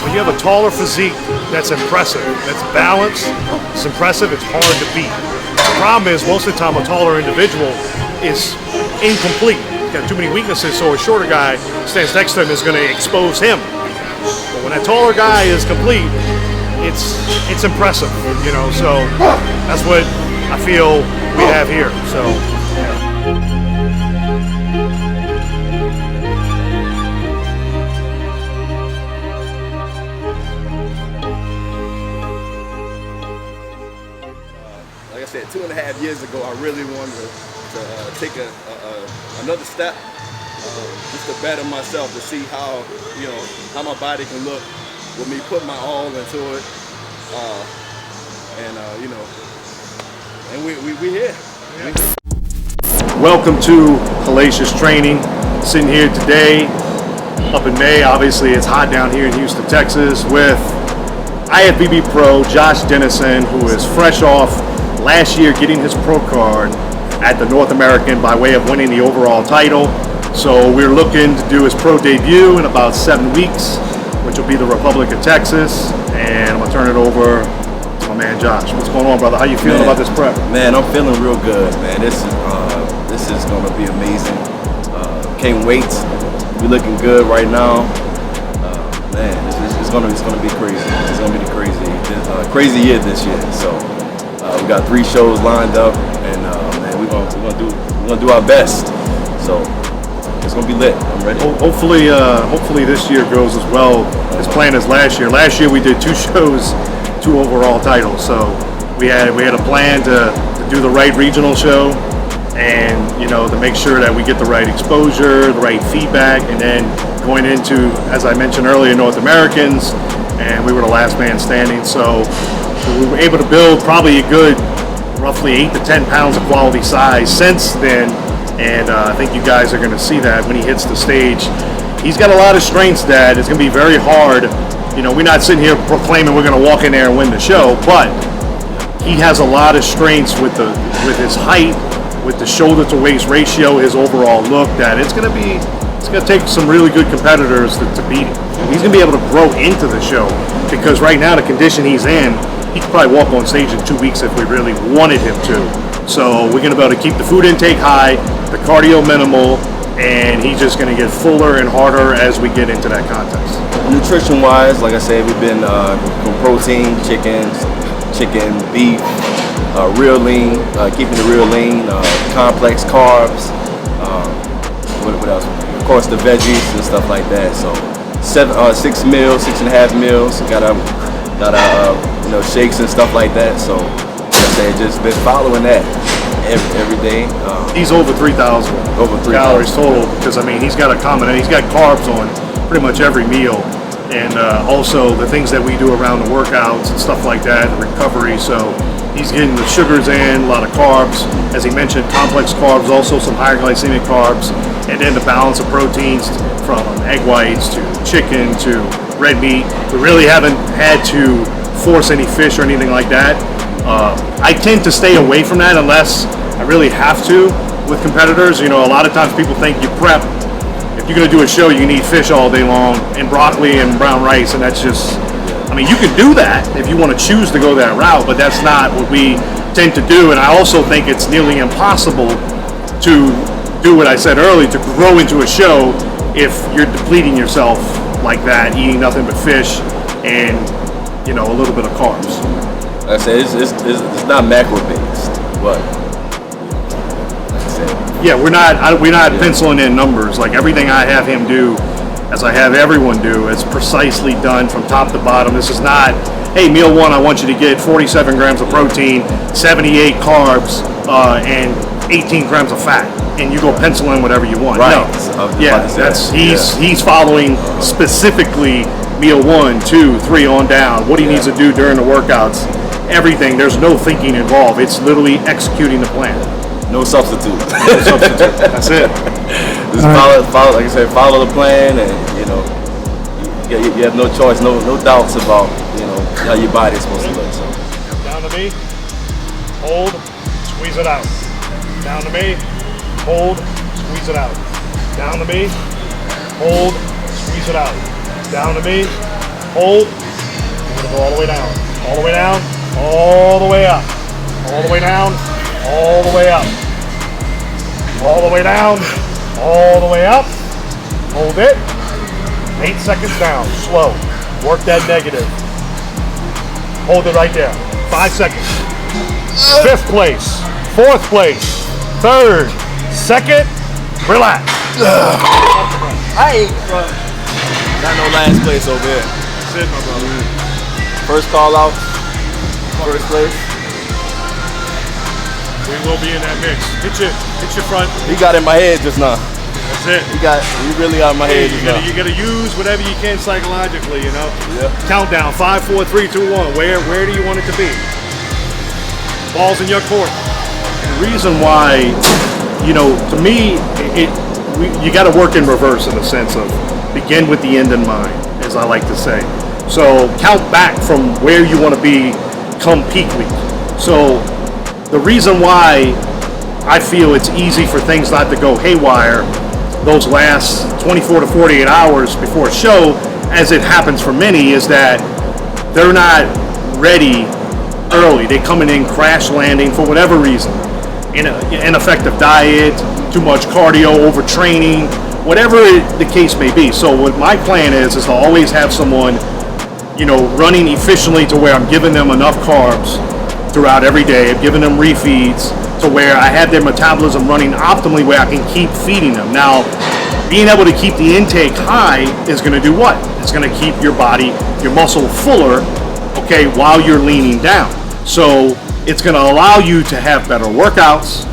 when you have a taller physique that's impressive, that's balanced, it's impressive, it's hard to beat. The problem is most of the time a taller individual is incomplete. He's got too many weaknesses, so a shorter guy stands next to him is going to expose him. But when that taller guy is complete, it's impressive, you know, so that's what I feel we have here. So like I said, 2.5 years ago, I really wanted to take another step, just to better myself, to see how, you know, how my body can look with me putting my all into it, you know, and we here. welcome to Hellacious Training. Sitting here today, up in May. Obviously, it's hot down here in Houston, Texas, with IFBB Pro Josh Dennison, who is fresh off last year getting his pro card at the North American by way of winning the overall title. So we're looking to do his pro debut in about 7 weeks, which will be the Republic of Texas. And I'm gonna turn it over to my man Josh. What's going on, brother? How you feeling about this prep? Man, I'm feeling real good, man. This is gonna be amazing. Can't wait. We're looking good right now. Man, it's gonna be crazy. It's gonna be the crazy year this year. So we got 3 shows lined up, and man, we're gonna do our best. So it's gonna be lit. I'm ready. Hopefully this year goes as well as planned as last year. Last year we did 2 shows, 2 overall titles. So we had a plan to do the right regional show, and you know, to make sure that we get the right exposure, the right feedback, and then going into, as I mentioned earlier, North Americans, and we were the last man standing. So we were able to build probably a good roughly 8 to 10 pounds of quality size since then. And I think you guys are going to see that when he hits the stage. He's got a lot of strengths that it's going to be very hard. You know, we're not sitting here proclaiming we're going to walk in there and win the show, but he has a lot of strengths with his height, with the shoulder to waist ratio, his overall look, that it's going to take some really good competitors to beat him. He's going to be able to grow into the show, because right now the condition he's in, he could probably walk on stage in 2 weeks if we really wanted him to. So we're going to be able to keep the food intake high, the cardio minimal, and he's just going to get fuller and harder as we get into that contest. Nutrition-wise, like I said, we've been from protein, chicken, beef, real lean, keeping it real lean, complex carbs. What else? Of course, the veggies and stuff like that. So 6 meals, 6.5 meals. Got you know, shakes and stuff like that. So just been following that every day. He's over 3,000 calories total, because I mean he's got he's got carbs on pretty much every meal, and also the things that we do around the workouts and stuff like that, the recovery. So he's getting the sugars in, a lot of carbs, as he mentioned, complex carbs, also some higher glycemic carbs, and then the balance of proteins from egg whites to chicken to red meat. We really haven't had to force any fish or anything like that. I tend to stay away from that unless I really have to with competitors. You know, a lot of times people think you prep. If you're going to do a show, you need fish all day long and broccoli and brown rice, and that's just, I mean, you can do that if you want to choose to go that route, but that's not what we tend to do. And I also think it's nearly impossible to do what I said earlier, to grow into a show if you're depleting yourself like that, eating nothing but fish and, you know, a little bit of carbs. Like I said, it's not macro based, but like I said, yeah, we're not penciling in numbers. Like everything I have him do, as I have everyone do, it's precisely done from top to bottom. This is not, hey, meal 1, I want you to get 47 grams of protein, 78 carbs, and 18 grams of fat, and you go pencil in whatever you want. Right. No. Yeah, he's following specifically meal 1, 2, 3 on down, what he needs to do during the workouts, everything. There's no thinking involved. It's literally executing the plan. No substitute. No substitute. That's it. Just follow, like I said, follow the plan, and you know, you have no choice, no doubts about, you know, how your body's supposed to look. So. Down to me, hold, squeeze it out. Down to me, hold, squeeze it out. Down to me, hold, squeeze it out. Down to me, hold. We're gonna go all the way down, all the way down, all the way up, all the way down, all the way up, all the way down, all the way up. Hold it. 8 seconds down, slow. Work that negative. Hold it right there. 5 seconds. 5th place, 4th place, 3rd, 2nd. Relax. I ain't got no last place over here. That's it, my brother. First call out, first place. We will be in that mix. Hit your front. He got in my head just now. That's it. He really got in my head just now. You gotta use whatever you can psychologically, you know. Yeah. Countdown, 5, 4, 3, 2, 1. Where do you want it to be? Ball's in your court. The reason why, you know, to me, you got to work in reverse in the sense of begin with the end in mind, as I like to say. So count back from where you want to be come peak week. So the reason why I feel it's easy for things not to go haywire those last 24 to 48 hours before a show, as it happens for many, is that they're not ready early. They coming in crash landing for whatever reason. Ineffective diet, too much cardio, overtraining, whatever the case may be. So what my plan is to always have someone, you know, running efficiently to where I'm giving them enough carbs throughout every day. I'm giving them refeeds to where I have their metabolism running optimally where I can keep feeding them. Now, being able to keep the intake high is going to do what? It's going to keep your body, your muscle fuller, okay, while you're leaning down. So it's going to allow you to have better workouts,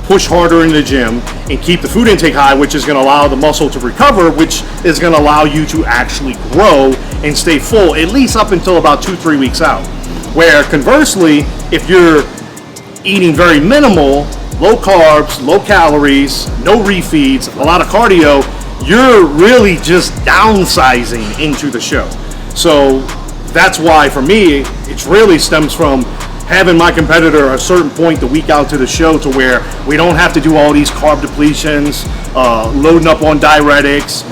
push harder in the gym, and keep the food intake high, which is going to allow the muscle to recover, which is going to allow you to actually grow and stay full, at least up until about 2-3 weeks out. Where conversely, if you're eating very minimal, low carbs, low calories, no refeeds, a lot of cardio, you're really just downsizing into the show. So that's why for me, it really stems from having my competitor a certain point the week out to the show to where we don't have to do all these carb depletions, loading up on diuretics,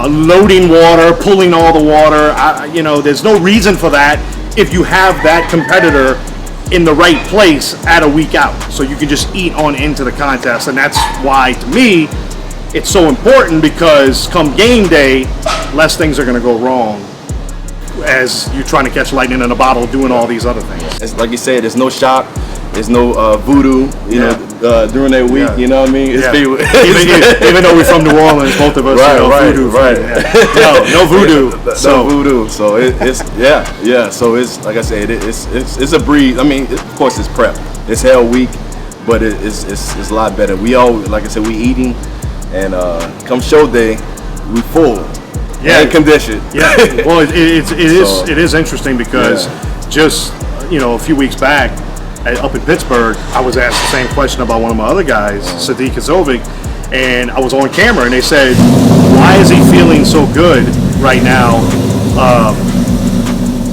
loading water, pulling all the water. You know, there's no reason for that if you have that competitor in the right place at a week out. So you can just eat on into the contest. And that's why, to me, it's so important, because come game day, less things are going to go wrong as you're trying to catch lightning in a bottle doing all these other things. It's like you said, there's no shock, there's no voodoo, you know, during that week, you know what I mean? It's even though we're from New Orleans, both of us, voodoo. No voodoo. No voodoo. So it's So it's, like I said, it's a breeze. I mean, of course it's prep. It's hell week, but it's a lot better. We all, like I said, we eating, and come show day, we full. And conditioned. Yeah. Well, it is interesting because just, you know, a few weeks back up in Pittsburgh, I was asked the same question about one of my other guys, Sadiq Kazovic, and I was on camera, and they said, "Why is he feeling so good right now,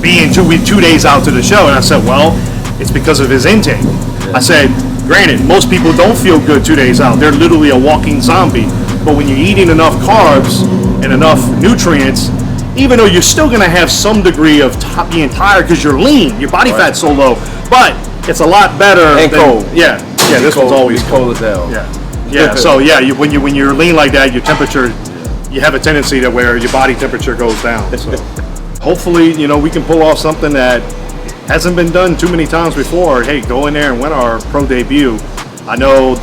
being 2 days out to the show?" And I said, "Well, it's because of his intake." I said, "Granted, most people don't feel good 2 days out; they're literally a walking zombie. But when you're eating enough carbs and enough nutrients, even though you're still going to have some degree of being tired because you're lean, your body fat's so low, but it's a lot better." And cold. Yeah. This one's always cold as hell. Yeah. So when you're lean like that, your temperature, you have a tendency to where your body temperature goes down. So hopefully, you know, we can pull off something that hasn't been done too many times before. Hey, go in there and win our pro debut. I know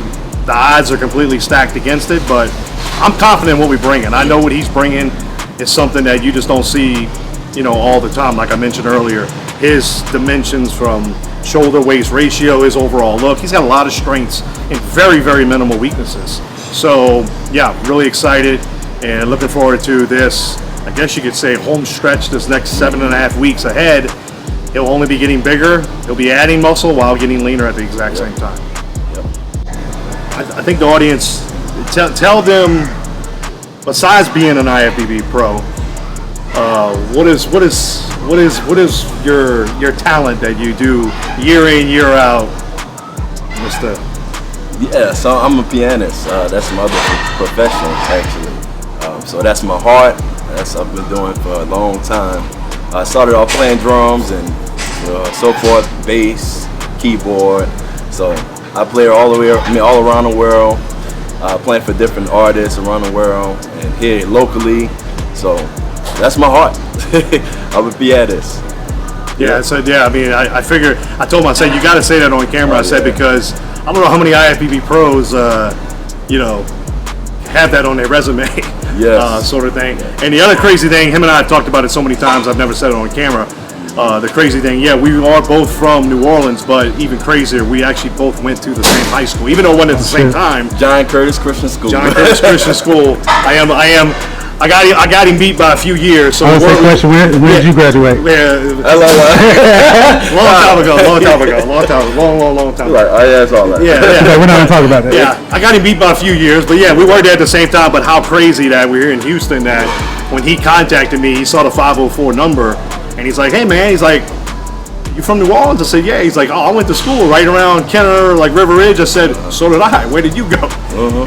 the odds are completely stacked against it, but I'm confident in what we're bringing. I know what he's bringing is something that you just don't see, you know, all the time. Like I mentioned earlier, his dimensions from shoulder waist ratio, his overall look, he's got a lot of strengths and very, very minimal weaknesses. So yeah, really excited and looking forward to this, I guess you could say, home stretch this next 7.5 weeks ahead. He'll only be getting bigger. He'll be adding muscle while getting leaner at the exact same time. I think the audience, tell them, besides being an IFBB pro, what is your talent that you do year in, year out, Mr. Yeah, so I'm a pianist. That's my other profession, actually. So that's my heart. That's what I've been doing for a long time. I started off playing drums and so forth, bass, keyboard. So I play all around the world, playing for different artists around the world and here locally. So that's my heart. I would be at this. Yeah, so I mean, I figured, I told him, I said, you got to say that on camera. I said, because I don't know how many IFBB pros, have that on their resume, Yes. sort of thing. And the other crazy thing, him and I have talked about it so many times, I've never said it on camera. The crazy thing, we are both from New Orleans, but even crazier, we actually both went to the same high school, even though we went at the same time. John Curtis Christian School. John Curtis Christian School. I got him beat by a few years. So I was the question, where did you graduate? Long time ago. Like, oh yeah, that's all that. Yeah. We're not gonna talk about that. Yeah, I got him beat by a few years, but we were there at the same time. But how crazy that we're here in Houston, that when he contacted me, he saw the 504 number, and he's like, hey man, he's like, you from New Orleans? I said, yeah. He's like, oh, I went to school right around Kenner, like River Ridge. I said, so did I. Where did you go?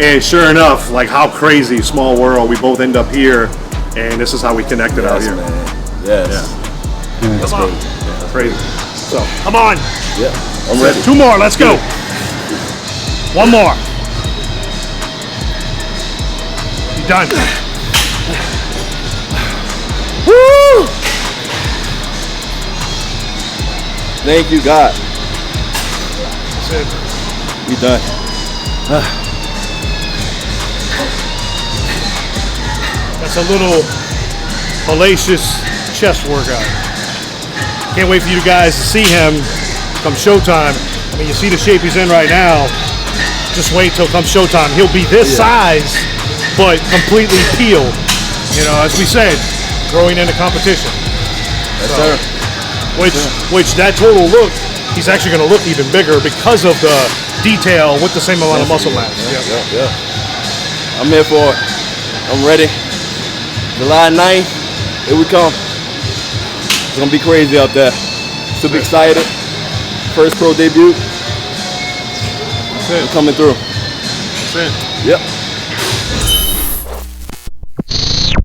And sure enough, like, how crazy, small world. We both end up here, and this is how we connected out here. Man. Yes. Come on. Crazy. So, come on. Yeah, I'm ready. 2 more. Let's go. 1 more. You done. Woo! Thank you, God. That's it. We done. That's a little hellacious chest workout. Can't wait for you guys to see him come showtime. I mean, you see the shape he's in right now. Just wait till come showtime. He'll be this size, but completely peeled. As we said, growing into competition. Yes, sir. Which that total look, he's actually going to look even bigger because of the detail with the same amount of muscle mass. Yeah. I'm here for it. I'm ready. July 9th, here we come. It's gonna be crazy out there. Super excited. First pro debut. That's it. I'm coming through. That's it. Yep.